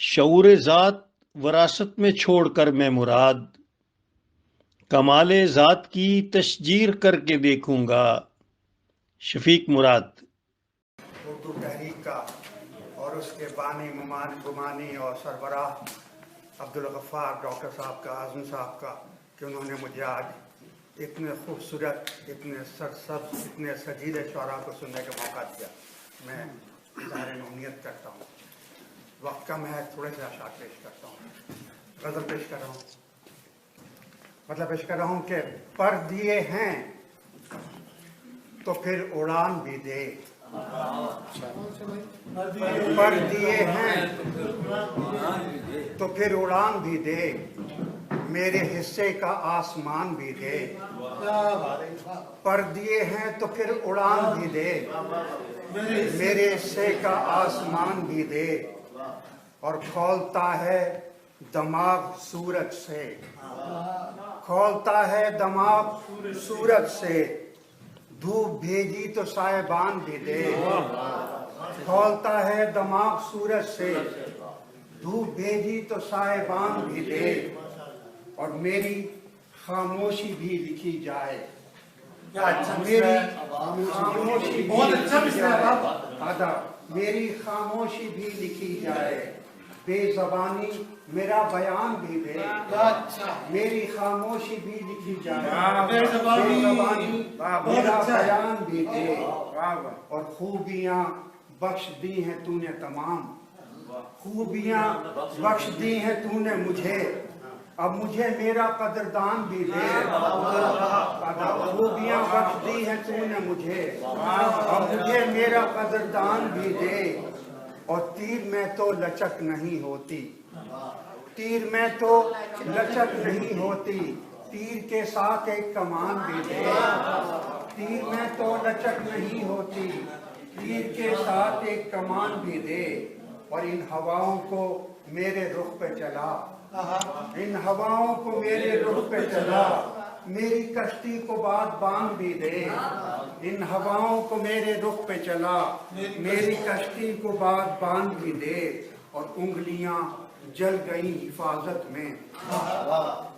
شعور ذات وراثت میں چھوڑ کر میں مراد کمال ذات کی تشجیر کر کے دیکھوں گا۔ شفیق مراد۔ اردو تحریک کا اور اس کے بانی گمانی اور سربراہ عبدالغفار ڈاکٹر صاحب کا، اعظم صاحب کا، کہ انہوں نے مجھے آج اتنے خوبصورت، اتنے سرسبز، اتنے سجیلے شعراء کو سننے کا موقع دیا۔ میں ظاہر امنیت کرتا ہوں، وقت کم ہے، تھوڑے سے اشعار پیش کرتا ہوں، غزل پیش کر رہا ہوں، مطلب پیش کر رہا ہوں کہ پر دیے ہیں تو پھر اڑان بھی دے، پر دیے ہیں تو پھر اڑان بھی دے، میرے حصے کا آسمان بھی دے، پر دیے ہیں تو پھر اڑان بھی دے، میرے حصے کا آسمان بھی دے، اور کھولتا ہے دماغ سورج سے، کھولتا ہے دماغ سورج سے، دھوپ بھیجی تو سائبان بھی دے، کھولتا ہے دماغ سورج سے، دھوپ بھیجی تو سائبان بھی دے، اور میری خاموشی بھی لکھی جائے، میری خاموشی بھی لکھی جائے، میری خاموشی بھی لکھی جائے، بے زبانی میرا بیان بھی دے، میری خاموشی بھی لکھی جائے، بے زبانی میرا بیان بھی دے، اور خوبیاں بخش دی ہیں تو نے تمام، خوبیاں بخش دی ہیں تو نے مجھے، اب مجھے میرا قدردان بھی دے، خوبیاں بخش دی ہیں تو نے مجھے، اب مجھے میرا قدردان بھی دے، اور تیر میں تو لچک نہیں ہوتی، تیر میں تو لچک نہیں ہوتی، تیر کے ساتھ ایک کمان بھی دے، تیر میں تو لچک نہیں ہوتی، تیر کے ساتھ ایک کمان بھی دے، اور ان ہواؤں کو میرے رخ پہ چلا، ان ہواؤں کو میرے رخ پہ چلا، میری کشتی کو بادبان بھی دے، ان ہواؤں کو میرے رخ پہ چلا، میری کشتی کو بادبان بھی دے، اور انگلیاں جل گئی حفاظت میں،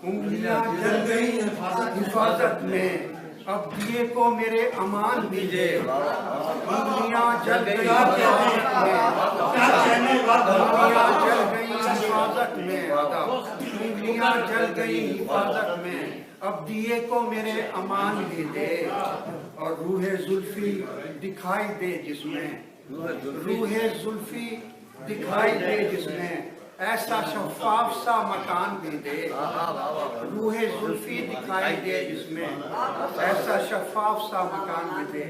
انگلیاں جل گئی حفاظت میں، اب دیے کو میرے امان بھی دے، انگلیاں جل گئی حفاظت میں، انگلیاں جل گئی حفاظت میں، انگلیاں جل گئی حفاظت میں، اب دیے کو میرے امان بھی دے، اور روح زلفی دکھائی دے جس میں، روح زلفی دکھائی دے جس میں، ایسا شفاف سا مکان بھی دے، روح زلفی دکھائی دے جس میں، ایسا شفاف سا مکان بھی دے۔